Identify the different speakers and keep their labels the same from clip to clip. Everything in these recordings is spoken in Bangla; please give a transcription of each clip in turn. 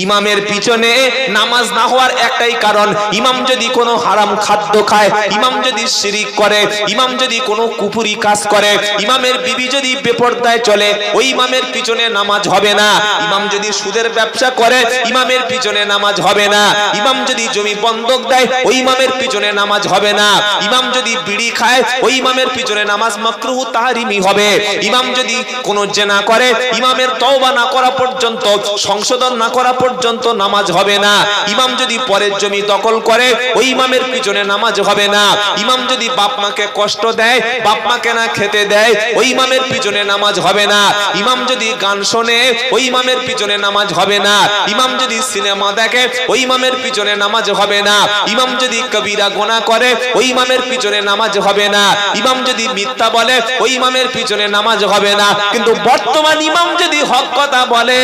Speaker 1: ইমামের পিছনে নামাজ না হওয়ার একটাই কারণ, ইমাম যদি কোনো হারাম খাদ্য খায়, ইমাম যদি শিরিক করে, ইমাম যদি কোনো কুফরি কাজ করে, ইমামের বিবি যদি বেপরদায় চলে, ওই ইমামের পিছনে নামাজ হবে না। ইমাম যদি সুদের ব্যবসা করে, ইমামের পিছনে নামাজ হবে না। ইমাম যদি জমি বন্ধক দেয়, ওই ইমামের পিছনে নামাজ হবে না। ইমাম যদি বিড়ি খায়, ওই ইমামের পিছনে নামাজ মাকরুহ তাহরিমি হবে। ইমাম যদি কোনো জেনা করে, ইমামের তওবা না করা পর্যন্ত, সংশোধন না করা পর্যন্ত নামাজ হবে না। ইমাম যদি পরের জমি দখল করে, ওই ইমামের পিছনে নামাজ হবে না। ইমাম যদি বাপ মাকে কষ্ট দেয়, বাপ মাকে না খেতে দেয়, ওই ইমামের পিছনে নামাজ হবে না। ইমাম যদি গান শোনে, ওই ইমামের পিছনে নামাজ হবে না। ইমাম যদি সিনেমা দেখে, ওই ইমামের পিছনে নামাজ হবে না। ইমাম যদি কবিরা গুনাহ করে, ওই ইমামের পিছনে নামাজ হবে না। ইমাম যদি মিথ্যা বলে, ওই ইমামের পিছনে নামাজ হবে না। কিন্তু বর্তমান ইমাম যদি হক কথা বলে,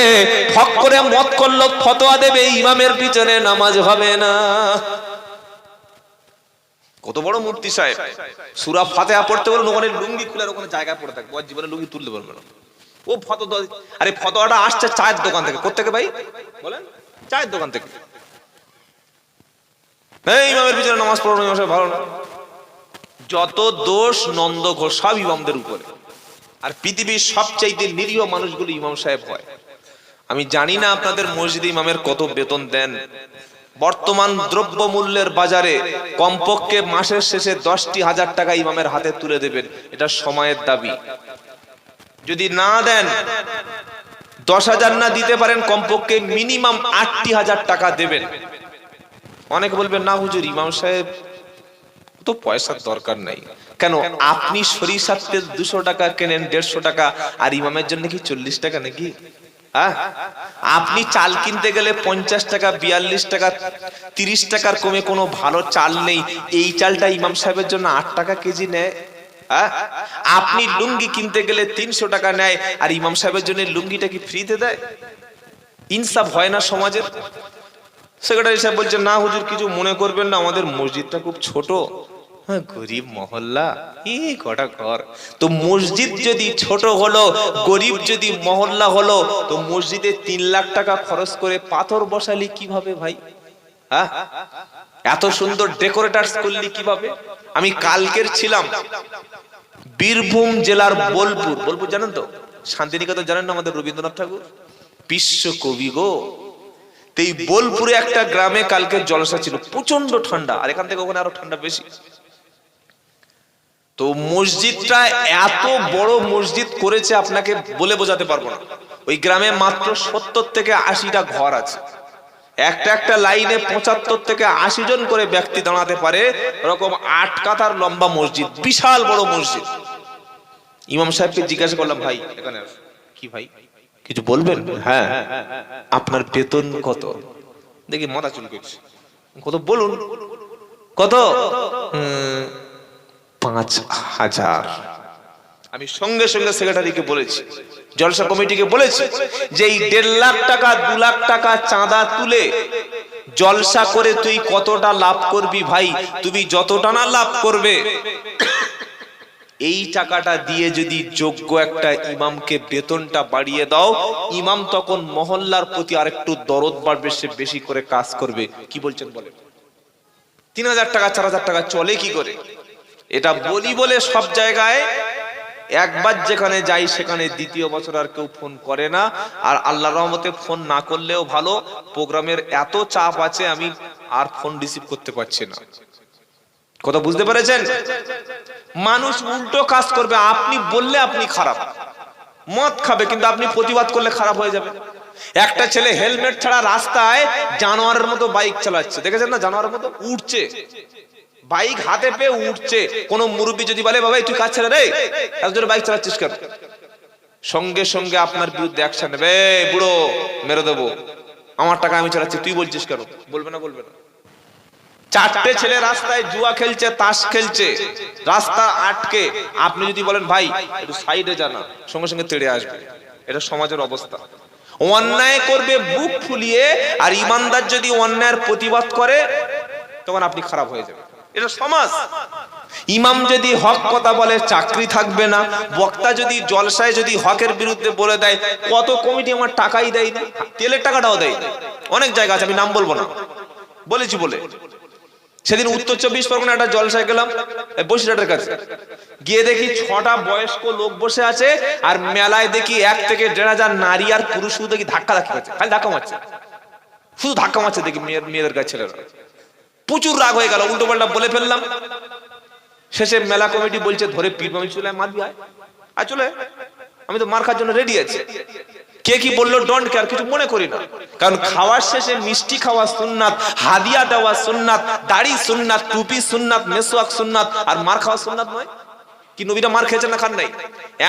Speaker 1: হক করে মত করলো, ফতোয়া দেবে, ইমামের পিছনে নামাজ হবে না। কত বড় মুফতি সাহেব, সূরা ফাতিহা পড়তে বলেন, ওখানে লুঙ্গি খুলে ওখানে জায়গা পড়ে থাকে, ওর জীবনে লুঙ্গি তুলতে পারবে না। ও ফতোয়া, আরে ফতোয়াটা আসছে চায়ের দোকান থেকে। কোথা থেকে ভাই বলেন? চায়ের দোকান থেকে। এই ইমামের পিছনে নামাজ পড়ানো ভালো না। যত দোষ নন্দ ঘোষ সব ইমামদের উপরে। আর পৃথিবীর সবচাইতে নিরীহ মানুষগুলো ইমাম সাহেব হয়। আমি জানি না আপনাদের মসজিদে ইমামের কত বেতন দেন। বর্তমান দ্রব্য মূল্যের বাজারে কমপক্ষে মাসের শেষে 10,000 টাকা ইমামের হাতে তুলে দেবেন, এটা সময়ের দাবি। যদি না দেন, 10,000 না দিতে পারেন, কমপক্ষে মিনিমাম 80,000 টাকা দেবেন। অনেকে বলবেন, না হুজুর ইমাম সাহেব তো পয়সার দরকার নাই। কেন? আপনি সরিষার তেল 200 টাকা কেনেন, 150 টাকা, আর ইমামের জন্য কি 40 টাকা নাকি? আপনি চাল কিনতে গেলে 50 টাকা, 42 টাকা, 30 টাকার কমে কোনো ভালো চাল নেই। এই চালটা ইমাম সাহেবের জন্য 8 টাকা কেজি নেয়। আপনি লুঙ্গি কিনতে গেলে 300 টাকা নেয়, আর ইমাম সাহেবের জন্য লুঙ্গিটা কি ফ্রিতে দেয়? ইনসাফ হয় না সমাজের। সেক্রেটারি সাহেব বলছেন, না হুজুর কিছু মনে করবেন না, আমাদের মসজিদটা খুব ছোট, গরিব মহল্লা, কটা ঘর। তো মসজিদ যদি ছোট হলো, গরিব যদি মহল্লা হলো, তো মসজিদে 3 লাখ টাকা খরচ করে পাথর বসালি কিভাবে ভাই? এত সুন্দর ডেকোরেটার্স করলি কিভাবে? আমি কালকের ছিলাম বীরভূম জেলার বোলপুর। বোলপুর জানেন তো? শান্তিনিকেতন জানেন না? আমাদের রবীন্দ্রনাথ ঠাকুর বিশ্ব কবি গো। এই বোলপুরে একটা গ্রামে কালকে জলসা ছিল, প্রচন্ড ঠান্ডা, আর এখান থেকে ওখানে আরো ঠান্ডা বেশি। তো মসজিদটা এত বড় মসজিদ করেছে, আপনাকে বলে বোঝাতে পারবো না। ওই গ্রামে মাত্র 70 থেকে 80টা ঘর আছে। একটা লাইনে 75 থেকে 80 জন করে ব্যক্তি দাঁড়াতে পারে, এরকম 8 কাতার লম্বা মসজিদ, বিশাল বড় মসজিদ। ইমাম সাহেবকে জিজ্ঞাসা করলাম, ভাই এখানে কি ভাই কিছু বলবেন? হ্যাঁ। আপনার বেতন কত? দেখি মাথা চুলকাচ্ছে। কত বলুন? কত? 5,000। আমি সঙ্গে সঙ্গে সেক্রেটারিকে বলেছি, জলসা কমিটিকে বলেছি, যে এই 1.5 লাখ টাকা 2 লাখ টাকা চাঁদা তুলে জলসা করে তুই কতটা লাভ করবি ভাই? তুমি যতটা না লাভ করবে, এই টাকাটা দিয়ে যদি যোগ্য একটা ইমামকে বেতনটা বাড়িয়ে দাও, ইমাম তখন মহল্লার প্রতি আরেকটু দরদ বাড়বে, সে বেশি করে কাজ করবে। কি বলছেন বলেন? 3,000 টাকা 4,000 টাকা চলে কি করে? এটা বলি বলে সব জায়গায় একবার যেখানে যাই সেখানে দ্বিতীয় বছর আর কেউ ফোন করে না। আর আল্লাহর রহমতে ফোন না করলেও ভালো, প্রোগ্রামের এত চাপ আছে আমি আর ফোন রিসিভ করতে পারছি না। কথা বুঝতে পেরেছেন? মানুষ উল্টো কাজ করবে। আপনি বললে আপনি খারাপ, মদ খাবে, কিন্তু আপনি প্রতিবাদ করলে খারাপ হয়ে যাবে। একটা ছেলে হেলমেট ছাড়া রাস্তায় জানোয়ারের মতো বাইক চালাচ্ছে, দেখেছেন না? জানোয়ারের মতো উঠছে, বাইক হাতে পেয়ে উঠছে। কোন মুরব্বী যদি বলে, বাবা তুই কাজ ছেড়ে রে, একজন বাইক চালাচ্ছিস কেন? সঙ্গে সঙ্গে আপনার বিরুদ্ধে অ্যাকশন নেবে। বুড়ো মেরে দেবো, আমার টাকা আমি চালাচ্ছি, তুই বলছিস কেন? বলবে না? বলবে না? 4টে ছেলে রাস্তায় জুয়া খেলছে, তাস খেলছে, রাস্তা আটকে, আপনি যদি বলেন ভাই একটু সাইডে যান, সঙ্গে সঙ্গে তেড়ে আসবে। এটা সমাজের অবস্থা। অন্যায় করবে বুক ফুলিয়ে, আর ইমানদার যদি অন্যায়ের প্রতিবাদ করে তখন আপনি খারাপ হয়ে যাবেন। এটা সমাজ। ইমাম যদি হক কথা বলে চাকরি থাকবে না। বক্তা যদি জলসায় যদি হকের বিরুদ্ধে বলে দেয়, কত কমিটি আমার টাকাই দেয় না, তেলের টাকাটাও দেয় না, অনেক জায়গা আছে, আমি নাম বলবো না, বলেছি বলে। সেদিন উত্তর 24 পরগনা একটা জলসায় গেলাম, বসিরহাটের কাছে গিয়ে দেখি 6টা বয়স্ক লোক বসে আছে, আর মেলায় দেখি 1 থেকে 1,500 নারী আর পুরুষ শুধু দেখি ধাক্কা খাচ্ছে, খালি ধাক্কা মারছে, শুধু ধাক্কা মারছে দেখি মেয়েদের কাছে ছেলেরা। প্রচুর রাগ হয়ে গেল, উল্টো পাল্টা বলে ফেললাম। শেষে মেলা কমিটি বলছে ধরে পিটবো। আমি চলে মারবি, আয় চলে, আমি তো মার খাওয়ার জন্য রেডি আছি। কে কি বললো ডোন্ট কেয়ার, কিছু মনে করি না, কারণ খাওয়ার শেষে মিষ্টি খাওয়া সুন্নাত, হাদিয়া দেওয়া সুন্নাত, দাড়ি সুন্নাত, টুপি সুন্নাত, মেসওয়াক সুন্নাত, আর মার খাওয়া সুন্নাত নয়। কি নবীরা মার খেয়েছেন না খান নাই?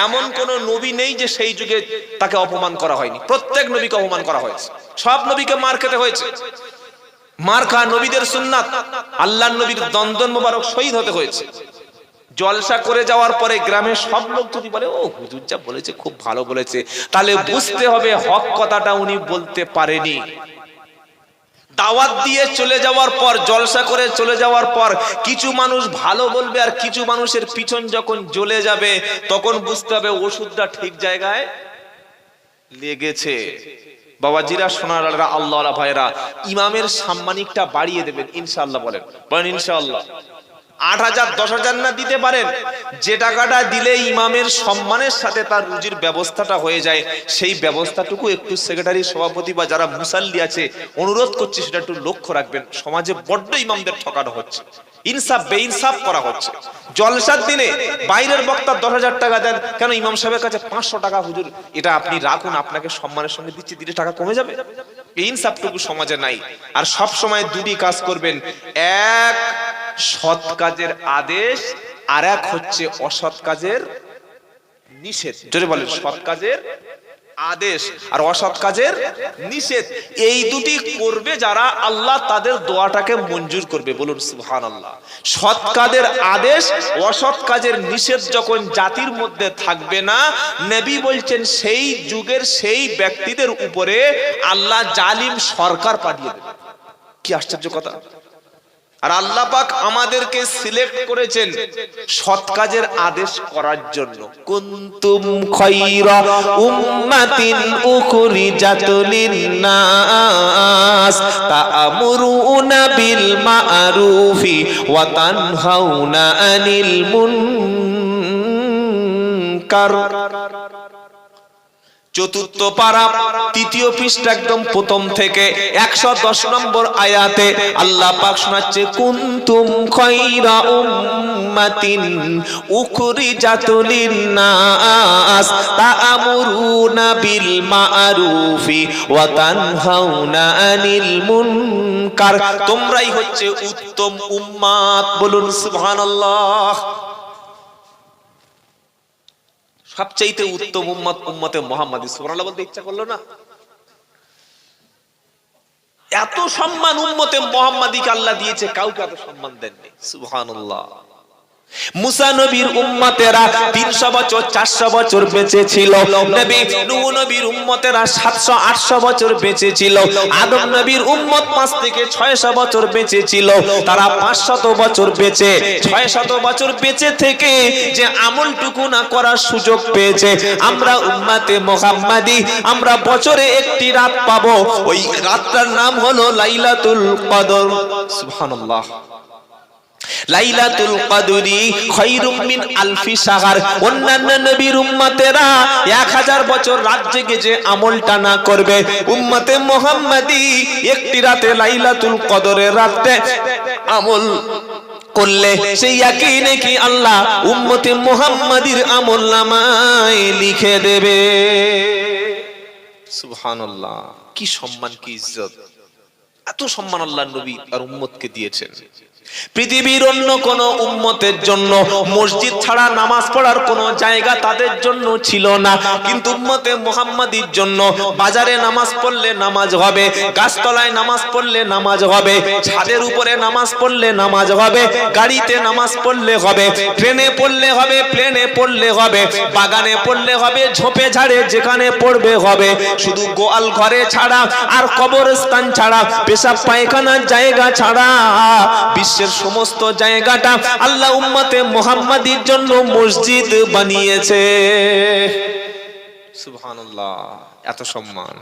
Speaker 1: এমন কোন নবী নেই যে সেই যুগে তাকে অপমান করা হয়নি, প্রত্যেক নবীকে অপমান করা হয়েছে, সব নবীকে মার খেতে হয়েছে। মার খাওয়া নবীদের সুন্নাত, আল্লাহর নবীর দন্দন মোবারক শহীদ হতে হয়েছে। জলসা করে যাওয়ার পরে গ্রামের সব লোক যদি বলে ও হুজুর যা বলেছে খুব ভালো বলেছে, তাহলে বুঝতে হবে হক কথাটা উনি বলতে পারেনি। দাওয়াত দিয়ে চলে যাওয়ার পর, জলসা করে চলে যাওয়ার পর কিছু মানুষ ভালো বলবে, আর কিছু মানুষের পিছন যখন জ্বলে যাবে তখন বুঝতে হবে ওষুধটা ঠিক জায়গায় লেগেছে। বাবাজিরা, সোনারা, আল্লাহওয়ালা ভাইরা, ইমামের সাম্মানিকটা বাড়িয়ে দেবেন ইনশাআল্লাহ। বলেন বলেন ইনশাআল্লাহ। 8,000 10,000 না দিতে পারেন, যে টাকাটা দিলে ইমামের সম্মানের সাথে তার রুজির ব্যবস্থাটা হয়ে যায়, সেই ব্যবস্থাটুকু একটু সেক্রেটারি, সভাপতি বা যারা মুসাল্লি আছে অনুরোধ করছি সেটা একটু লক্ষ্য রাখবেন। সমাজে বড্ড ইমামদের ঠকানো হচ্ছে, ইনসাফ বেইনসাফ করা হচ্ছে। জলসার দিনে বাইরের বক্তা 10,000 টাকা দেন, কেন ইমাম সাহেবের কাছে 500 টাকা, হুজুর এটা আপনি রাখুন, আপনাকে সম্মানের সঙ্গে দিচ্ছি, দিলে টাকা কমে যাবে। এই ইনসাফটুকু সমাজে নাই। আর সব সময় দুটি কাজ করবেন, এক সৎ কাজের আদেশ, আর এক হচ্ছে অসৎ কাজের নিষেধ। জোরে বলেন, সৎ কাজের আদেশ আর অসৎ কাজের নিষেধ। এই দুটি করবে যারা, আল্লাহ তাদের দোয়াটাকে মঞ্জুর করবে। বলুন সুবহানাল্লাহ। সৎ কাজের আদেশ, অসৎ কাজের নিষেধ যখন জাতির মধ্যে থাকবে না, নবী বলছেন সেই যুগের সেই ব্যক্তিদের উপরে আল্লাহ জালিম সরকার পাঠিয়ে দেবে। কি আশ্চর্য কথা! আর আল্লাহ পাক আমাদেরকে সিলেক্ট করেছেন সৎ কাজের আদেশ করার জন্য। কুনতুম খায়রা উম্মাতিন উখরিজাত লিন-নাস তা'মুরুনা বিল মা'রুফি ওয়া তানহাউনা আনিল মুনকার। চতুর্থ পারা, 3য় পৃষ্ঠা, একদম প্রথম থেকে 110 নম্বর আয়াতে আল্লাহ পাক শোনাচ্ছে, কুনতুম খায়রা উম্মাতিন উখরিজাত লিন-নাস তা'মুরুনা বিল মা'রুফি ওয়া তানহাউনা আনিল মুনকার। তোমরাই হচ্ছে উত্তম উম্মাত। বলুন সুবহানাল্লাহ। সবচাইতে উত্তম উম্মত উম্মতে মুহাম্মাদী। সুবহানাল্লাহ বলতে ইচ্ছা করলো না? এত সম্মান উম্মতে মুহাম্মাদীকে আল্লাহ দিয়েছে, কাউকে এত সম্মান দেননি। সুবহানাল্লাহ। মুসা নবীর উম্মতেরা 300 বছর 400 বছর বেঁচে ছিল। নবী নূহ নবীর উম্মতেরা 700-800 বছর বেঁচে ছিল। আদম নবীর উম্মত 5 থেকে 600 বছর বেঁচে ছিল। তারা 500 বছর বেঁচে, 600 বছর বেঁচে থেকে যে আমলটুকু না করার সুযোগ পেয়েছে, আমরা উম্মতে মুহাম্মাদী, আমরা বছরে একটি রাত পাবো। ওই রাতটার নাম হলো লাইলাতুল কদর। সুবহানাল্লাহ। লাইলাতুল কদরি খায়রুম মিন আলফি শাহর। অন্যান্য নবীর উম্মতেরা 1000 বছর রাত জেগে যে আমলটা না করবে, উম্মতে মুহাম্মাদী একটি রাতে লাইলাতুল কদরের রাতে আমল করলে সেই একই নেকি আল্লাহ উম্মতে মুহাম্মাদীর আমলনামায় লিখে দেবে। সুবহানাল্লাহ। কি সম্মান, কি ইজ্জত! এত সম্মান আল্লাহ নবী আর উম্মতকে দিয়েছেন। পৃথিবীর অন্য কোন উম্মতের জন্য মসজিদ ছাড়া নামাজ পড়ার কোন জায়গা তাদের জন্য ছিল না, কিন্তু উম্মতে মুহাম্মাদীর জন্য বাজারে নামাজ পড়লে নামাজ হবে, গাছতলায় নামাজ পড়লে নামাজ হবে, ছাদের উপরে নামাজ পড়লে নামাজ হবে, গাড়িতে নামাজ পড়লে হবে, ট্রেনে পড়লে হবে, প্লেনে পড়লে হবে, বাগানে পড়লে হবে, ঝোপে ঝাড়ে যেখানে পড়বে হবে। শুধু গোয়াল ঘরে ছাড়া আর কবরস্থান ছাড়া, পেশাব পায়খানার জায়গা ছাড়া বিশ্বের সমস্ত জায়গাটা আল্লাহ উম্মতে মুহাম্মাদীর জন্য মসজিদ বানিয়েছে। সুবহানাল্লাহ। এত সম্মান।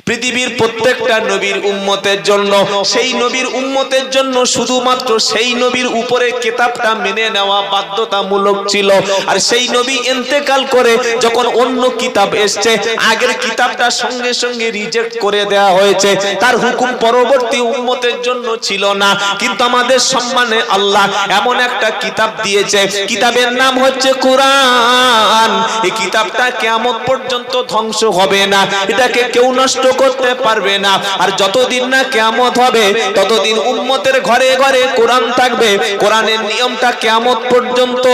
Speaker 1: পৃথিবীর প্রত্যেকটা নবীর উম্মতের জন্য, সেই নবীর উম্মতের জন্য শুধুমাত্র সেই নবীর উপরে কিতাবটা মেনে নেওয়া বাধ্যতামূলক ছিল। আর সেই নবী ইন্তেকাল করে যখন অন্য কিতাব এসেছে, আগের কিতাবটা সঙ্গে সঙ্গে রিজেক্ট করে দেওয়া হয়েছে, তার হুকুম পরবর্তী উম্মতের জন্য ছিল না। কিন্তু আমাদের সম্মানে আল্লাহ এমন একটা কিতাব দিয়েছে, কিতাবের নাম হচ্ছে কোরআন। এই কিতাবটা কিয়ামত পর্যন্ত ধ্বংস হবে না, এটাকে কেউ নষ্ট করতে পারবে না। আর যতদিন না কিয়ামত হবে ততদিন উম্মতের ঘরে ঘরে কোরআন থাকবে, কোরআনের নিয়মটা কিয়ামত পর্যন্ত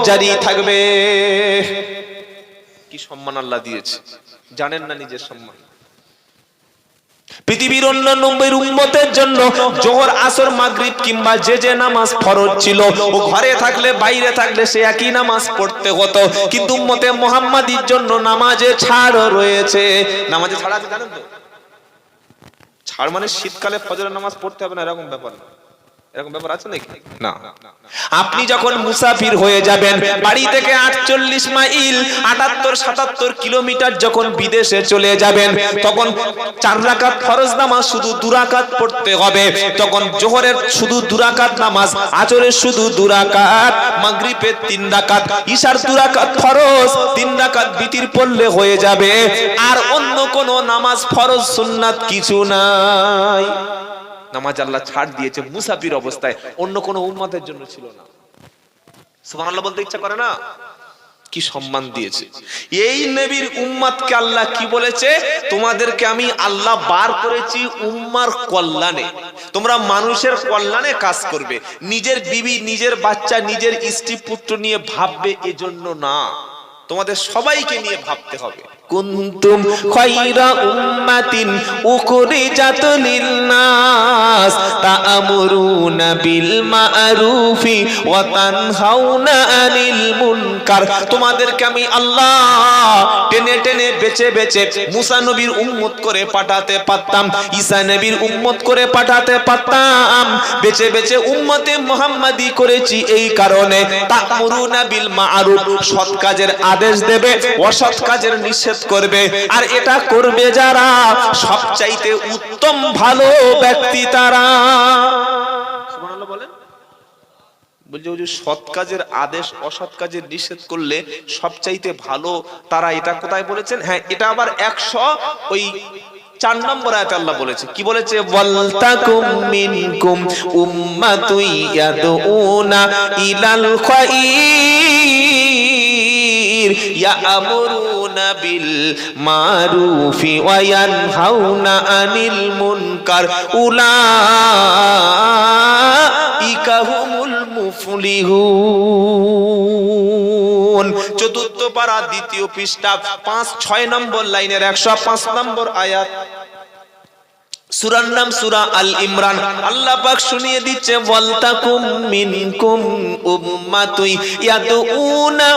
Speaker 1: জারি থাকবে। কি সম্মান আল্লাহ দিয়েছে, জানেন না নিজের সম্মান? পৃথিবীর অন্য নবীর উম্মতের জন্য জোহর, আসর, মাগরিব কিংবা যে নামাজ ফরজ ছিল, ও ঘরে থাকলে বাইরে থাকলে সে একই নামাজ পড়তে হতো। কিন্তু উম্মতে মুহাম্মাদির জন্য নামাজে ছাড় রয়েছে। নামাজে ছাড় আছে জানেন তো? ছাড় মানে শীতকালে ফজরের নামাজ পড়তে হবে না, এরকম ব্যাপার না। এরকম ব্যাপার আছে নাকি? না। আপনি যখন মুসাফির হয়ে যাবেন, বাড়ি থেকে 48 মাইল 78-77 কিলোমিটার যখন বিদেশে চলে যাবেন, তখন 4 রাকাত ফরজ নামাজ শুধু 2 রাকাত পড়তে হবে। তখন জোহরের শুধু 2 রাকাত নামাজ, আসরের শুধু 2 রাকাত, মাগরিবের 3 রাকাত, ইশার 2 রাকাত ফরজ, 3 রাকাত বিতির পড়লে হয়ে যাবে। আর অন্য কোন নামাজ ফরজ সুন্নাত কিছু নাই। নামাজ আল্লাহ ছাড় দিয়েছে মুসাফির অবস্থায়, অন্য কোন উম্মতের জন্য ছিল না। সুবহানাল্লাহ বলতে ইচ্ছা করে না? কি সম্মান দিয়েছে এই নবীর উম্মতকে। আল্লাহ কি বলেছে? তোমাদেরকে আমি আল্লাহ বার করেছি উম্মার কল্যাণে, তোমরা মানুষের কল্যাণে কাজ করবে। নিজের বিবি, নিজের বাচ্চা, নিজের স্ত্রী পুত্র নিয়ে ভাববে এজন্য না, তোমাদের সবাইকে নিয়ে ভাবতে হবে। কুনতুম খায়রা উম্মাতিন উখরিজাত লিন-নাস তা'মুরুনা বিল মা'রুফি ওয়া তানহাউনা আনিল মুনকার। তোমাদেরকে আমি আল্লাহ টেনে টেনে বেছে বেছে মুসা নবীর উম্মত করে পাঠাতে পারতাম, ঈসা নবীর উম্মত করে পাঠাতে পারতাম। বেছে বেছে উম্মতে মুহাম্মাদি করেছি এই কারণে, তা'মুরুনা বিল মা'রুফ, সৎ কাজের আদেশ দেবে, অসৎ কাজের নিষেধ করবে। আর এটা করবে যারা সবচাইতে উত্তম ভালো ব্যক্তি তারা। সুবহানাল্লাহ বলেন। বলছে ওই যে সৎ কাজের আদেশ, অসৎ কাজের নিষেধ করলে সবচাইতে ভালো তারা। এটা কোথায় বলেছেন? হ্যাঁ, এটা আবার 104 নম্বর আয়াতে আল্লাহ বলেছে। কি বলেছে? ওয়ালতাকুম মিনকুম উম্মাতুন ইয়াদউনা ইলাল খায়র ইয়া'মুরুনা বিল মারুফি ওয়া ইয়ানহাউনা আনিল মুনকার উলাইকা হুমুল মুফলিহুন। চতুর্থ পারা, দ্বিতীয় পৃষ্ঠা, 5-6 নম্বর লাইনের 105 নম্বর আয়াত। সূরার নাম সূরা আল ইমরান। আল্লাহ পাক শুনিয়ে দিচ্ছে, ওয়ালতাকুম মিনকুম উম্মাতুন ইয়াদউনা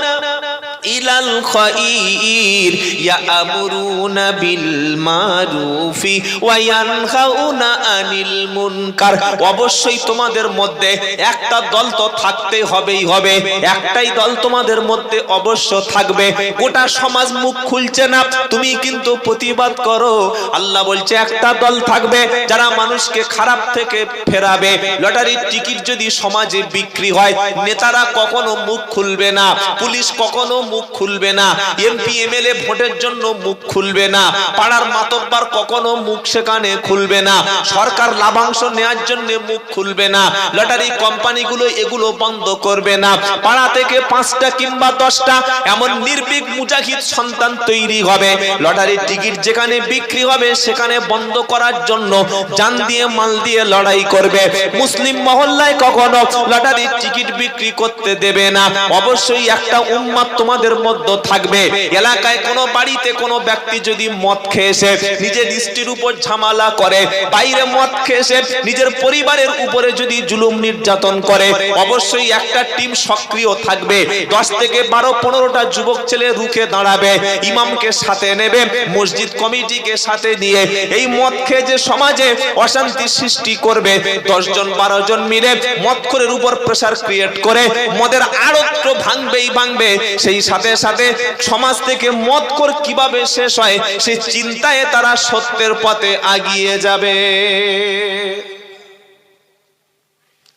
Speaker 1: ইলাল খায়র ইয়া'মুরুনা বিল মারুফি ওয়া ইয়ানহাউনা আনিল মুনকার। অবশ্যই তোমাদের মধ্যে একটা দল তো থাকতেই হবে, একটাই দল তোমাদের মধ্যে অবশ্য থাকবে। গোটা সমাজ মুখ খুলছে না, তুমি কিন্তু প্রতিবাদ করো। আল্লাহ বলছে একটা দল থাকবে যারা মানুষকে খারাপ থেকে ফেরাবে। লটারির টিকিট যদি সমাজে বিক্রি হয়, নেতারা কখনো মুখ খুলবে না, পুলিশ কখনো মুখ খুলবে না, এমপি এমএলএ ভোটের জন্য মুখ খুলবে না, পাড়ার মাতব্বর কখনো মুখ সেখানে খুলবে না, সরকার লাভাংশ নেওয়ার জন্য মুখ খুলবে না, লটারি কোম্পানিগুলো এগুলো বন্ধ করবে না। পাড়া থেকে 5টা কিংবা 10টা এমন নির্ভীক মুজাহিদ সন্তান তৈরি হবে, লটারির টিকিট যেখানে বিক্রি হবে সেখানে বন্ধ করার জন্য জান দিয়ে মাল দিয়ে লড়াই করবে। মুসলিম মহল্লায় কখনো লটারির টিকিট বিক্রি করতে দেবে না। অবশ্যই একটা উম্মাত তোমাদের মধ্যে থাকবে। এলাকায় কোনো বাড়িতে কোনো ব্যক্তি যদি মদ খেয়ে এসে নিজের স্ত্রীর উপর ঝামেলা করে, বাইরে মদ খেয়ে এসে নিজের পরিবারের উপরে যদি জুলুম নির্যাতন করে, অবশ্যই একটা টিম সক্রিয় থাকবে। 10 থেকে 12-15টা যুবক ছেলে রুখে দাঁড়াবে, ইমামকে সাথে নেবে, মসজিদ কমিটিকে সাথে নিয়ে এই মদ খেয়ে যে সমাজে অশান্তি সৃষ্টি করবে, 10 জন 12 জন মিলে মদখোরের উপর প্রেসার ক্রিয়েট করে মদের আড়ত ভাঙবেই ভাঙবে। সেই সাথে সাথে সমাজ থেকে মদখোর কিভাবে শেষ হয় সেই চিন্তায় তারা সত্যের পথে এগিয়ে যাবে।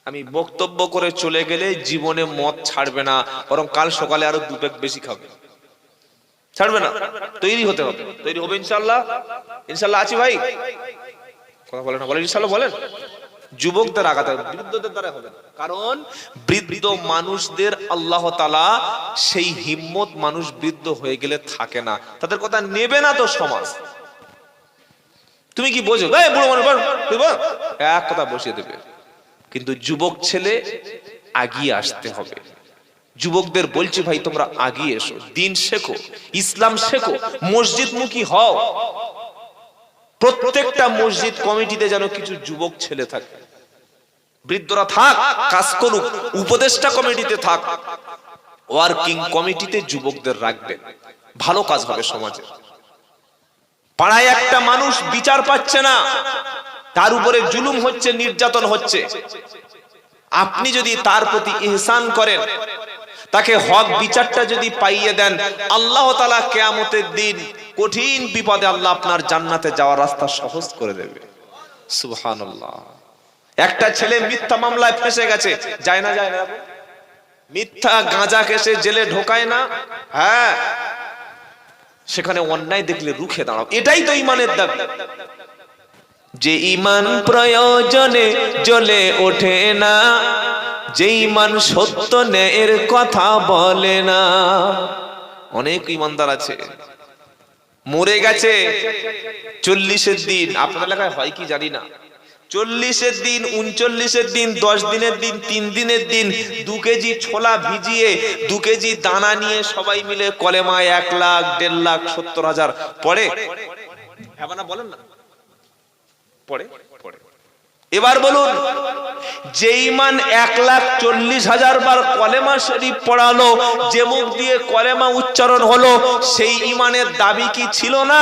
Speaker 1: আমি বক্তব্য করে চলে গেলে জীবনে মদ ছাড়বে না, বরং কাল সকালে আরো 2 প্যাক বেশি খাবে। ছাড়বে না, তৈরি হতে হবে। তৈরি হবে ইনশাআল্লাহ? ইনশাআল্লাহ আছি ভাই? কথা বলেন না, বলেন ইনশাআল্লাহ বলেন। যুবকদের আগাতে হবে, বৃদ্ধদের দ্বারা হবে না। কারণ বৃদ্ধ মানুষদের আল্লাহ তাআলা সেই হিম্মত, মানুষ বৃদ্ধ হয়ে গেলে থাকে না, তাদের কথা নেবে না তো সমাজ। তুমি কি বোঝো? এই বুড়ো মানুষ এক কথা বসিয়ে দেবে। কিন্তু যুবক ছেলে আগিয়ে আসতে হবে। যুবকদের বলছি ভাই, তোমরা আগিয়ে এসো, দিন শেখো, ইসলাম শেখো, মসজিদমুখী হও। প্রত্যেকটা মসজিদ কমিটিতে যেন কিছু যুবক ছেলে থাকে। বৃদ্ধরা থাক, কাজ করুক, উপদেষ্টা কমিটিতে থাক, ওয়ার্কিং কমিটিতে যুবকদের রাখবেন, ভালো কাজ হবে সমাজে। পাড়ায় একটা মানুষ বিচার পাচ্ছে না, তার উপরে জুলুম হচ্ছে, নির্যাতন হচ্ছে, আপনি যদি তার প্রতি ইহসান করেন, তাকে হক বিচারটা যদি পাইয়ে দেন, আল্লাহ তাআলা কিয়ামতের দিন কঠিন বিপদে আল্লাহ আপনার জান্নাতে যাওয়ার রাস্তা সহজ করে দেবে। সুবহানাল্লাহ। একটা ছেলে মিথ্যা মামলায় ফেঁসে গেছে, যায় না? মিথ্যা গাঁজা কেসে জেলে ঢোকায় না? হ্যাঁ, সেখানে অন্যায় দেখলে রুখে দাঁড়াও, এটাই তো ঈমানের দাবি। যে ঈমান প্রয়োজনে জ্বলে ওঠে না, যে ঈমান সত্য ন্যায়ের কথা বলে না। অনেক ঈমানদার আছে মরে গেছে 40-এর দিন, আপনার এলাকায় হয় কি জানি না, 40-এর দিন, 39-এর দিন, 10 দিনের দিন, 3 দিনের দিন 2 কেজি ছোলা ভিজিয়ে 2 কেজি দানা নিয়ে সবাই মিলে কলেমা 1 লাখ 1.5 লাখ 70,000 পড়ে। হ্যাঁ না, বলেন না, পড়ে। এবার বলুন, যে ঈমান 1,40,000 বার কলেমা শরীফ পড়ালো, যে মুখ দিয়ে কলেমা উচ্চারণ হলো, সেই ঈমানের দাবি কি ছিল না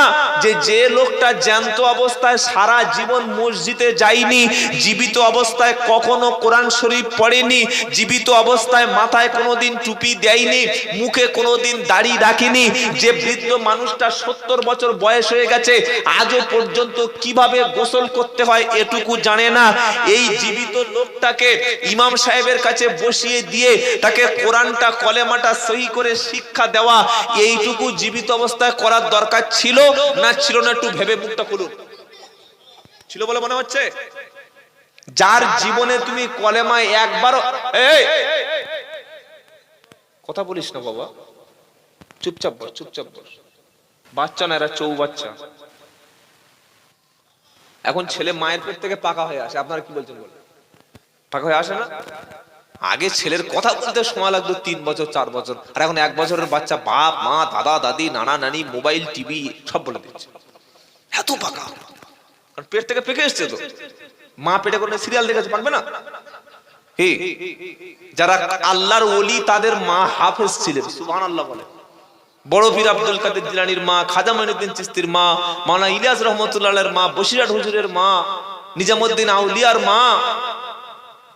Speaker 1: যে লোকটা জ্যান্ত অবস্থায় সারা জীবন মসজিদে যায়নি, জীবিত অবস্থায় কখনো কোরআন শরীফ পড়েনি, জীবিত অবস্থায় মাথায় কোনোদিন টুপি দেয়নি, মুখে কোনোদিন দাড়ি রাখেনি, যে বৃদ্ধ মানুষটা 70 বছর বয়স হয়ে গেছে, আজও পর্যন্ত কিভাবে গোসল করতে হয় এটুকু জানে না, এই জীবিত লোকটাকে ইমাম সাহেবের কাছে বসিয়ে দিয়ে তাকে কোরআনটা কলেমাটা সহি করে শিক্ষা দেওয়া, এইটুকু জীবিত অবস্থায় করার দরকার ছিল না ছিল না? একটু ভেবে মুখটা খুলুন। ছিল বলে মনে হচ্ছে? যার জীবনে তুমি কলেমায় একবার, এই কথা বলিস না বাবা, চুপচাপ বস, চুপচাপ বস। বাচ্চা না, এরা চৌবাচ্চা। এখন ছেলে মায়ের পেট থেকে পাকা হয়ে আসে, আপনারা কি বলছেন বলেন? পাকা হয়ে আসে না? আগে ছেলের কথা বলতে সময় লাগতো 3 বছর 4 বছর, আর এখন 1 বছরের বাচ্চা বাপ মা দাদা দাদি নানা নানি মোবাইল টিভি সব বলে দিচ্ছে, এত পাকা। কারণ পেট থেকে পেকে এসছে তো, মা পেটে করে সিরিয়াল দেখেছে, পাকবে না? যারা আল্লাহর ওলি তাদের মা হাফেজ ছিলেন, সুবহানাল্লাহ বলে। বড় পীর আব্দুল কাদের জিলানীর মা, খাজা মঈনুদ্দিন চিশতির মা, মাওলানা ইলিয়াস রহমাতুল্লাহর মা, বসিরহাট হুজুরের মা, নিজামুদ্দিন আউলিয়ার মা,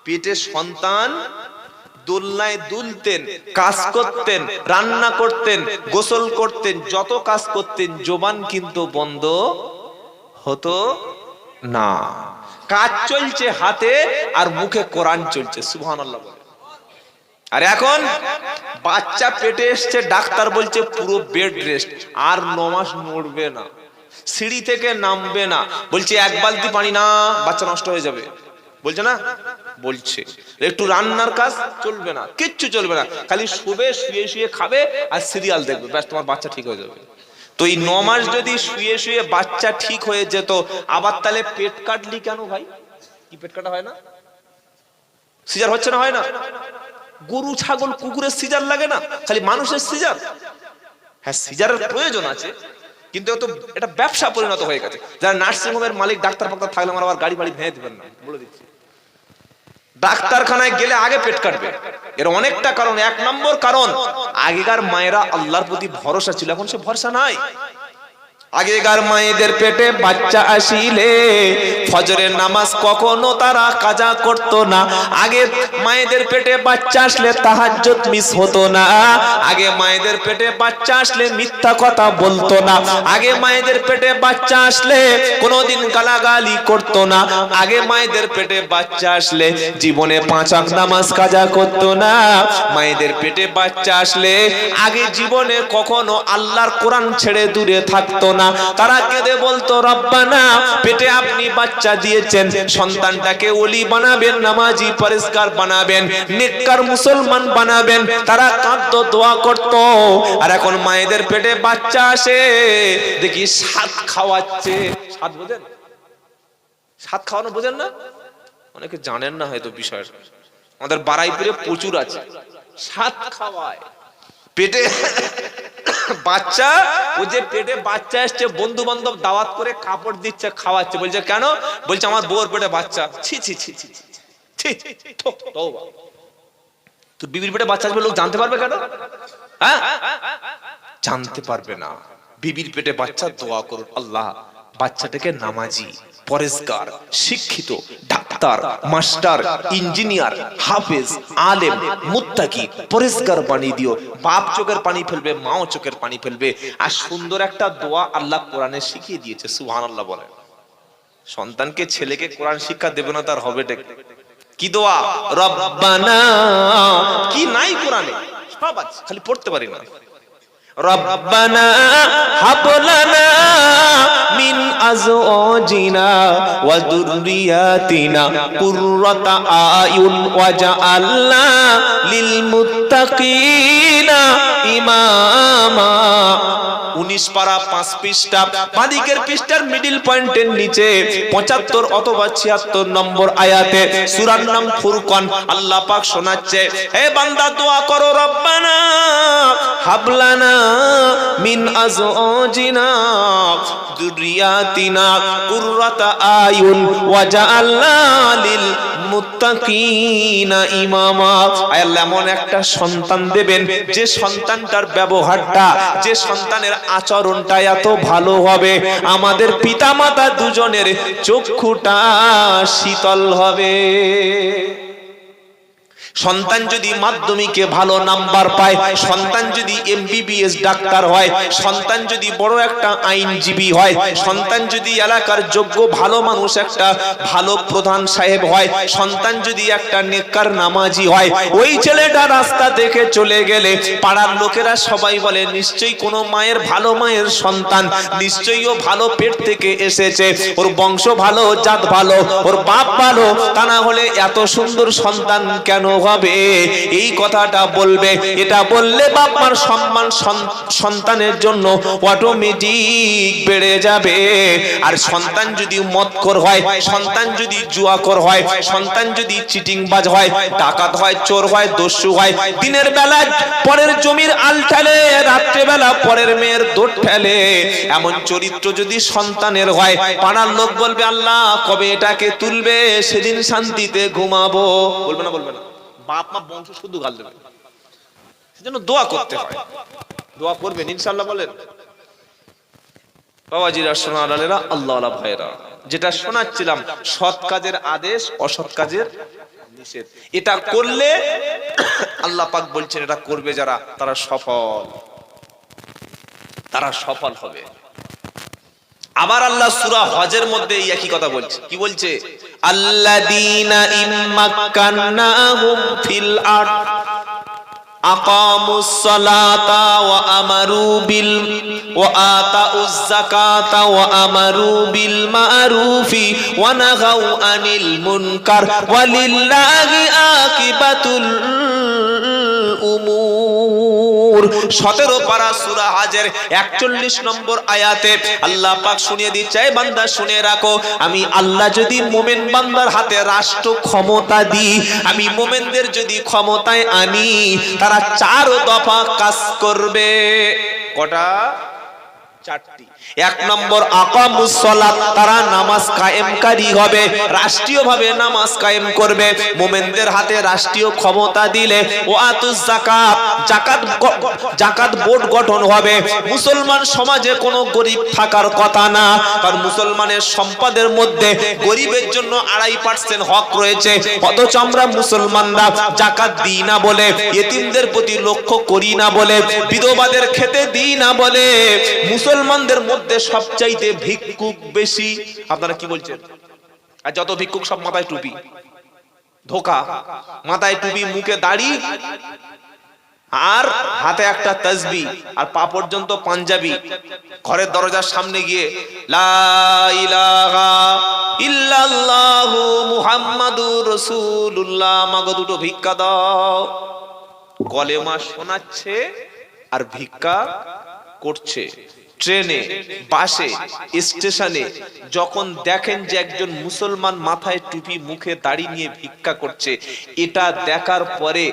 Speaker 1: পেটে সন্তান, দোলনায় দুলতেন, কাজ করতেন, রান্না করতেন, গোসল করতেন, যত কাজ করতেন, জবান কিন্তু বন্ধ হতো না। কাজ চলছে হাতে আর মুখে কোরআন চলছে, সুবহানাল্লাহ বলে। আর এখন বাচ্চা পেটে এসছে, ডাক্তার বলছে পুরো বেড রেস্ট, আর 9 মাস নড়বে না, সিঁড়ি থেকে নামবে না, বলছে 1 বালতি পানি না, বাচ্চা নষ্ট হয়ে যাবে, বলছে না? বলছে একটু রান্নার কাজ চলবে না, কিচ্ছু চলবে না, খালি শুবে, শুয়ে শুয়ে খাবে আর সিরিয়াল দেখবে, ব্যাস তোমার বাচ্চা ঠিক হয়ে যাবে। তো এই 9 মাস যদি শুয়ে শুয়ে বাচ্চা ঠিক হয়ে যেত, আবার তাহলে পেট কাটলি কেন ভাই? কি পেট কাটা হয় না? সিজার হচ্ছে না, হয় না? গরু ছাগল কুকুরের সিজার লাগে না, খালি মানুষের সিজার? হ্যাঁ, সিজারের প্রয়োজন আছে, কিন্তু এটা ব্যবসা পরিণত হয়ে গেছে। যারা নার্সিং হোমের মালিক ডাক্তার ফাক্তার থাকলে আমার আবার গাড়ি বাড়ি ভেঙে দিবেন না, বলে দিচ্ছি। ডাক্তারখানায় গেলে আগে পেট কাটবে, এর অনেকটা কারণ। 1 নম্বর কারণ, আগেকার মায়েরা আল্লাহর প্রতি ভরসা ছিল, এখন সে ভরসা নাই। আগেকার মায়েদের পেটে বাচ্চা আসিলে ফজরের নামাজ কখনো তারা কাজা করত না। আগে মায়েদের পেটে বাচ্চা আসলে তাহাজ্জুদ মিস হতো না। আগে মায়েদের পেটে বাচ্চা আসলে মিথ্যা কথা বলতো না। আগে মায়েদের পেটে বাচ্চা আসলে কোনোদিন গালাগালি করতো না। আগে মায়েদের পেটে বাচ্চা আসলে জীবনে 5 ওয়াক্ত নামাজ কাজা করতো না। মায়েদের পেটে বাচ্চা আসলে আগে জীবনে কখনো আল্লাহর কোরআন ছেড়ে দূরে থাকতো না। তারা কেঁদে বলতো, রব্বানা, পেটে আপনি বাচ্চা দিয়েছেন, সন্তানটাকে ওলি বানাবেন, নামাজি পরিষ্কার বানাবেন, নেককার মুসলমান বানাবেন। তারা কাঁদতো, দোয়া করতো। আর এখন মায়েদের পেটে বাচ্চা আসে, দেখি সাত খাওয়াচ্ছে। সাত বোঝেন? সাত খাওয়ানো বোঝেন না? অনেকে জানেন না হয়তো বিষয়টা। আমাদের বারাইপুরে প্রচুর আছে, সাত খাওয়ায়। পেটে বাচ্চা, ও যে পেটে বাচ্চা আসছে, বন্ধু বান্ধব দাওয়াত করে কাপড় দিচ্ছে, খাওয়াচ্ছে। বলছে কেন? বলছে আমার বউর পেটে বাচ্চা। ছি ছি ছি ছি ছি, তওবা। তোর বিবির পেটে বাচ্চা আসবে, লোক জানতে পারবে কেন? হ্যাঁ, জানতে পারবে না। বিবির পেটে বাচ্চা, দোয়া করুন, আল্লাহ বাচ্চাটাকে নামাজি, পরেজগার, শিক্ষিত, ডাক্তার, মাস্টার, ইঞ্জিনিয়ার, হাফেজ, আলেম, মুত্তাকি, পরেজগার বানিয়ে দিও। বাপ চোখের পানি ফেলবে, মাও চোখের পানি ফেলবে। আর সুন্দর একটা দোয়া আল্লাহ কোরআনে শিখিয়ে দিয়েছে, সুবহানাল্লাহ বলেন। সন্তানকে, ছেলেকে কোরআন শিক্ষা দেবে না, তার হবে কি দোয়া? রব্বানা। কি নাই কোরআনে? সব আছে, খালি পড়তে পারি না। রব্বানা হাব লানা মিন আজওয়াজিনা ওয়া যুররিয়াতিনা কুররাতা আয়ুন ওয়াজআলনা লিল মুত্তাকিনা ইমামা। 19 পারা 5 পৃষ্ঠা, বাদিকের পৃষ্ঠার মিডল পয়েন্টের নিচে 75 অথবা 76 নম্বর আয়াতে সূরার নাম ফুরকান। আল্লাহ পাক শোনাচ্ছে, হে বান্দা দোয়া করো, রব্বানা হাবলানা মিন আজওয়াজিনা যুররিয়াতিনা কুররাতা আয়ুন ওয়াজআলনা লিল মুত্তাকিনা ইমামা। আল্লাহ এমন একটা সন্তান দেবেন, যে সন্তানটার ব্যবহারটা, যে সন্তানের আচরণটা এত ভালো হবে, আমাদের পিতামাতা দুজনের চক্ষুটা শীতল হবে। সন্তান যদি মাধ্যমিকে ভালো নাম্বার পায়, সন্তান যদি এমবিবিএস ডাক্তার হয়, সন্তান যদি বড় একটা আইনজীবী হয়, সন্তান যদি এলাকার যোগ্য ভালো মানুষ, একটা ভালো প্রধান সাহেব হয়, সন্তান যদি একটা নেককার নামাজি হয়, ওই ছেলেটা রাস্তা দেখে চলে গেলে পাড়ার লোকেরা সবাই বলে, নিশ্চয়ই কোনো মায়ের ভালো মায়ের সন্তান, নিশ্চয়ই ও ভালো পেট থেকে এসেছে, ওর বংশ ভালো, জাত ভালো, ওর বাপ ভালো, তা না হলে এত সুন্দর সন্তান কেন হবে? এই কথাটা বলবে। এটা বললে বাপ মার সম্মান সন্তানের জন্য অটোমেটিক বেড়ে যাবে। আর সন্তান যদি মদখোর হয়, সন্তান যদি জুয়াখোর হয়, সন্তান যদি চিটিংবাজ হয়, ডাকাত হয়, চোর হয়, দস্যু হয়, দিনের বেলা পরের জমির আল ঠেলে, রাত্রে বেলা পরের মেয়ের দৌড় ঠেলে, এমন চরিত্র যদি সন্তানের হয়, পাড়ার লোক বলবে, আল্লাহ কবে এটাকে তুলবে, সেদিন শান্তিতে ঘুমাবো। বলবে না? বলবে না? বাপ মা বংশ শুধু গাল দেবে। সেজন্য দোয়া করতে হয়। দোয়া করবেন ইনশাআল্লাহ। বলেন বাবাজিরা, সোনালালেরা, আল্লাহওয়ালা ভাইরা, যেটা শোনাচ্ছিলাম, সৎ কাজের আদেশ, অসৎ কাজের নিষেধ। এটা করলে আল্লাহ পাক বলছেন, এটা করবে যারা, তারা সফল, তারা সফল হবে। আবার আল্লাহ সূরা হজের মধ্যে এই একই কথা বলছে। কি বলছে? আল্লাযীনা ইম্মাক্কান্নাহুম ফিল আরদ আকামুস সালাতা ওয়া আমারু বিল ওয়া আতাউজ যাকাতা ওয়া আমারু বিল মারুফি ওয়া নাহাউ আনিল মুনকার ওয়ালিল্লাহি আকিবাতুল উমুর। 17 পারা সূরা হজের 41 নম্বর আয়াতে আল্লাহ পাক শুনিয়ে দিচ্ছে, এই বান্দা শুনে রাখো, আমি আল্লাহ যদি মুমিন বান্দার হাতে রাষ্ট্র ক্ষমতা দিই, আমি মুমিনদের যদি ক্ষমতায় আনি, তারা 4 দফা কাজ করবে। কটা? 4টি। এক নম্বর আকামুস সালাত, তারা নামাজ কায়েমকারী হবে, রাষ্ট্রীয়ভাবে নামাজ কায়েম করবে। মুমিনদের হাতে রাষ্ট্রীয় ক্ষমতা দিলে ওয়াতুজ যাকাত, যাকাত বোর্ড গঠন হবে। মুসলমান সমাজে কোনো গরিব থাকার কথা না, কারণ মুসলমানের সম্পদের মধ্যে গরিবের জন্য 2.5% হক রয়েছে, অথচ আমরা মুসলমানরা যাকাত দিই না বলে, ইতিমদের প্রতি লক্ষ্য করি না বলে, বিধবাদের খেতে দিই না বলে, মুসলমানদের মধ্যে সবচাইতে ভিক্ষুক বেশি। আপনারা কি বলছেন? আর যত ভিক্ষুক সব মাথায় টুপি, ধোকা, মাথায় টুপি, মুখে দাড়ি, আর হাতে একটা তাসবিহ, আর পা পর্যন্ত পাঞ্জাবি। ঘরের দরজার সামনে গিয়ে লা ইলাহা ইল্লাল্লাহু মুহাম্মাদুর রাসূলুল্লাহ, মাগো দুটো ভিক্ষা দাও। কলেমা শোনাচ্ছে আর ভিক্ষা করছে। ট্রেনে, বাসে, স্টেশনে যখন দেখেন যে একজন মুসলমান মাথায় টুপি, মুখে দাড়ি নিয়ে ভিক্ষা করছে, এটা দেখার পরে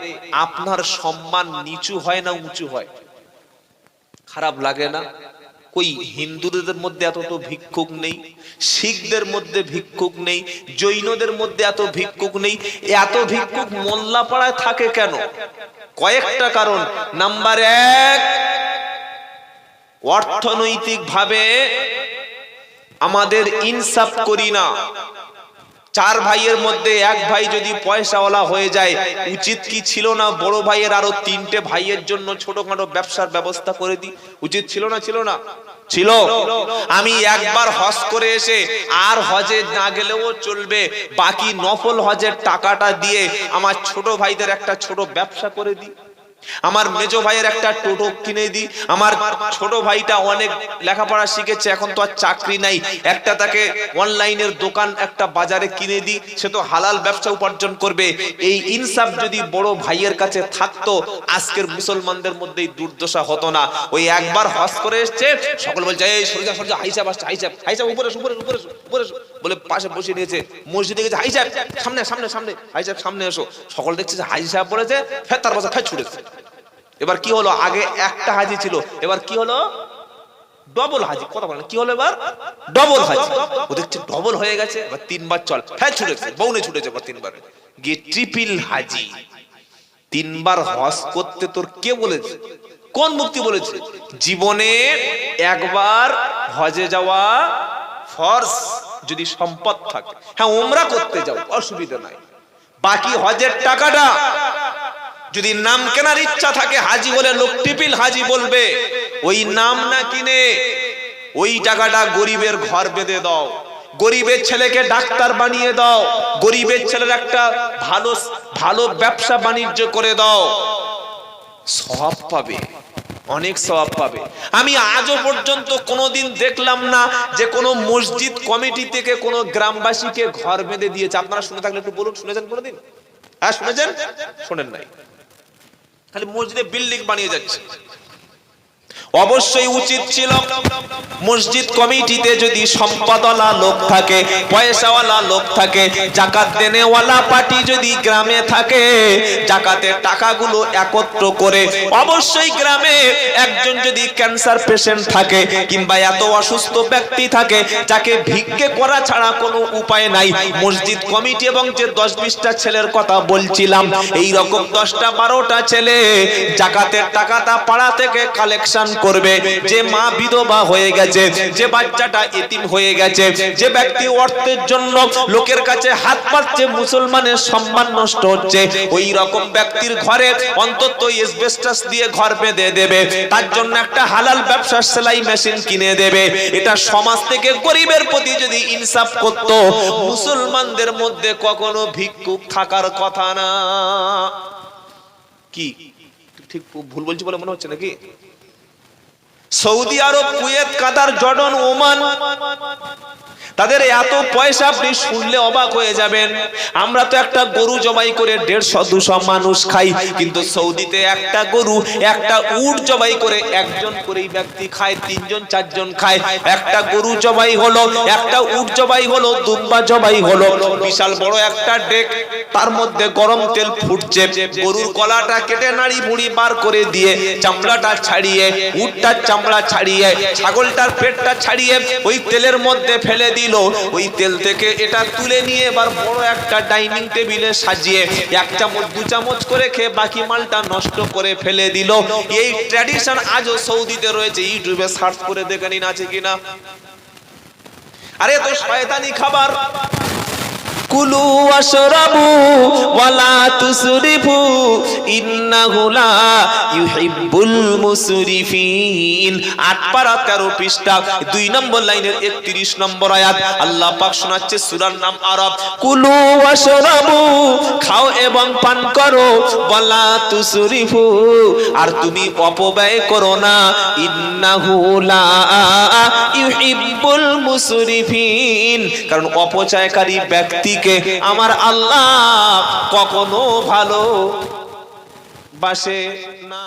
Speaker 1: আপনার সম্মান নিচু হয় না উঁচু হয়? খারাপ লাগে না? কই হিন্দুদের মধ্যে এত তো ভিক্ষুক নেই, শিখদের মধ্যে ভিক্ষুক নেই, জৈনদের মধ্যে এত ভিক্ষুক নেই, এত ভিক্ষুক মোল্লাপাড়ায় থাকে কেন? কয়েকটা কারণ। নাম্বার 1, অর্থনৈতিক ভাবে আমাদের ইনসাফ করি না। 4 ভাইয়ের মধ্যে এক ভাই যদি পয়সাওয়ালা হয়ে যায়, উচিত কি ছিল না বড় ভাইয়ের আরো 3টে ভাইয়ের জন্য ছোটখাটো ব্যবসার ব্যবস্থা করে দিই? উচিত ছিল না? ছিল না? ছিল। আমি একবার হজ করে এসে আর হজে না গেলেও চলবে, বাকি নফল হজের টাকাটা দিয়ে আমার ছোট ভাইদের একটা ছোট ব্যবসা করে দিই, আমার মেজো ভাইয়ের একটা টোটো কিনে দিই, আমার ছোট ভাইটা অনেক লেখাপড়া শিখেছে, এখন তো আর চাকরি নাই, একটা তাকে অনলাইনের দোকান একটা বাজারে কিনে দিই, সে তো হালাল ব্যবসা উপার্জন করবে। এই ইনসাফ যদি বড় ভাইয়ের কাছে থাকতো, আজকের মুসলমানদের মধ্যে দুর্দশা হতো না। ওই একবার হজ করে এসেছে, সকল বলছে এই সরজা সরজা, হাইসাব আসছে, হাইসাব হাইসাব, উপরে উপরে উপরে উপরে বলে পাশে বসিয়ে নিয়েছে। মসজিদে গেছে, হাইসাব সামনে সামনে সামনে, হাইসাব সামনে এসো। সকল দেখছে যে হাজি সাহেব বলেছে, ফের তার বাসা ফের ছুটেছে। এবার কি হলো? আগে একটা হাজি ছিল, এবার কি হলো? ডবল হাজি। কথা বলেন, কি হলো? এবার ডবল হাজি। ও দেখছে ডবল হয়ে গেছে, এবার 3 বার চল, ফের ছুটেছে, বউনে ছুটেছে, এবার 3 বার গিয়ে ট্রিপল হাজি। 3 বার হজ করতে তোর কে বলেছে? কোন মুক্তি বলেছে? জীবনে একবার হজে যাওয়া ফরজ, যদি সম্পদ থাকে। হ্যাঁ, উমরা করতে যাও, অসুবিধা নাই। বাকি হজের টাকাটা যদি নাম কেনার ইচ্ছা থাকে, হাজি বলে লোক ট্রিপল হাজি বলবে, ওই নাম না কিনে ওই টাকাটা গরিবের ঘর বেঁধে দাও, গরিবের ছেলেকে ডাক্তার বানিয়ে দাও, গরিবের ছেলের একটা ভালো ভালো ব্যবসা বাণিজ্য করে দাও, সওয়াব পাবে, অনেক সওয়াব পাবে। আমি আজও পর্যন্ত কোনোদিন দেখলাম না যে কোনো মসজিদ কমিটি থেকে কোনো গ্রামবাসীকে ঘর বেঁধে দিয়েছে। আপনারা শুনে থাকলে একটু বলুন, শুনেছেন কোনোদিন? হ্যাঁ শুনেছেন? শোনেন নাই? খালি মসজিদে বিল্ডিং বানিয়ে যাচ্ছে। অবশ্যই উচিত ছিল মসজিদ কমিটিতে যদি সম্পদওয়ালা লোক থাকে, পয়সাওয়ালা লোক থাকে, যাকাত দেনেওয়ালা পার্টি যদি গ্রামে থাকে, যাকাতের টাকাগুলো একত্র করে, অবশ্যই গ্রামে একজন যদি ক্যান্সার পেশেন্ট থাকে কিংবা এত অসুস্থ ব্যক্তি থাকে যাকে ভিক্ষে করা ছাড়া কোনো উপায় নাই, মসজিদ কমিটি এবং যে 10-20টা ছেলের কথা বলছিলাম, এই রকম 10টা 12টা ছেলে যাকাতের টাকাটা পাড়া থেকে কালেকশন করবে। যে মা বিধবা হয়ে গেছে, যে বাচ্চাটা এতিম হয়ে গেছে, যে ব্যক্তি অর্থের জন্য লোকের কাছে হাত পাতছে, মুসলমানের সম্মান নষ্ট হচ্ছে, ওই রকম ব্যক্তির ঘরে অন্তত এসবেস্টাস দিয়ে ঘর বেঁধে দেবে, তার জন্য একটা হালাল ব্যবসার সেলাই মেশিন কিনে দেবে। এটা সমাজ থেকে গরিবের প্রতি যদি ইনসাফ করত, মুসলমানদের মধ্যে কখনো ভিক্ষুক থাকার কথা না। কি ঠিক ভুল বলছি বলে মনে হচ্ছে নাকি? সৌদি আরব, কুয়েত, কাতার, জর্ডান, ওমান, তাদের এত পয়সা আপনি শুনলে অবাক হয়ে যাবেন। আমরা তো একটা গরু জবাই করে 150-200 মানুষ খাই, কিন্তু সৌদিতে একটা গরু একটা উট জবাই করে একজন করেই ব্যক্তি খায়, 3-4 জন খায়। একটা গরু জবাই হলো, একটা উট জবাই হলো, দুম্বা জবাই হলো, বিশাল বড় একটা ডেক, তার মধ্যে গরম তেল ফুটছে, গরুর গলাটা কেটে নাড়ি ভুঁড়ি বার করে দিয়ে চামড়াটা ছাড়িয়ে, উটটার চামড়া ছাড়িয়ে, ছাগলটার পেটটা ছাড়িয়ে ওই তেলের মধ্যে ফেলে দিল। ওই তেল থেকে এটা তুলে নিয়ে এবার বড় একটা ডাইনিং টেবিলে সাজিয়ে 1 চামচ 2 চামচ করে খেয়ে বাকি মালটা নষ্ট করে ফেলে দিল। এই ট্র্যাডিশন আজও সৌদিতে রয়েছে, ইউটিউবে সার্চ করে দেখে নিন আছে কিনা। আরে তো শয়তানি খাবার। কুলু ওয়াশরাবু ওয়ালা তুসরিফু ইন্নাহু লা ইউহিব্বুল মুসরিফিন। 8 পারা 13 পৃষ্ঠা 2 নম্বর লাইনের 31 নম্বর আয়াত আল্লাহ পাক শোনাচ্ছে, সূরার নাম আরাব। কুলু ওয়াশরাবু, খাও এবং পান করো, ওয়ালা তুসরিফু, আর তুমি অপব্যয় করো না, ইন্নাহু লা ইউহিব্বুল মুসরিফিন, কারণ অপচয়কারী ব্যক্তি আমার আল্লাহ কখনো ভালো বাসে না।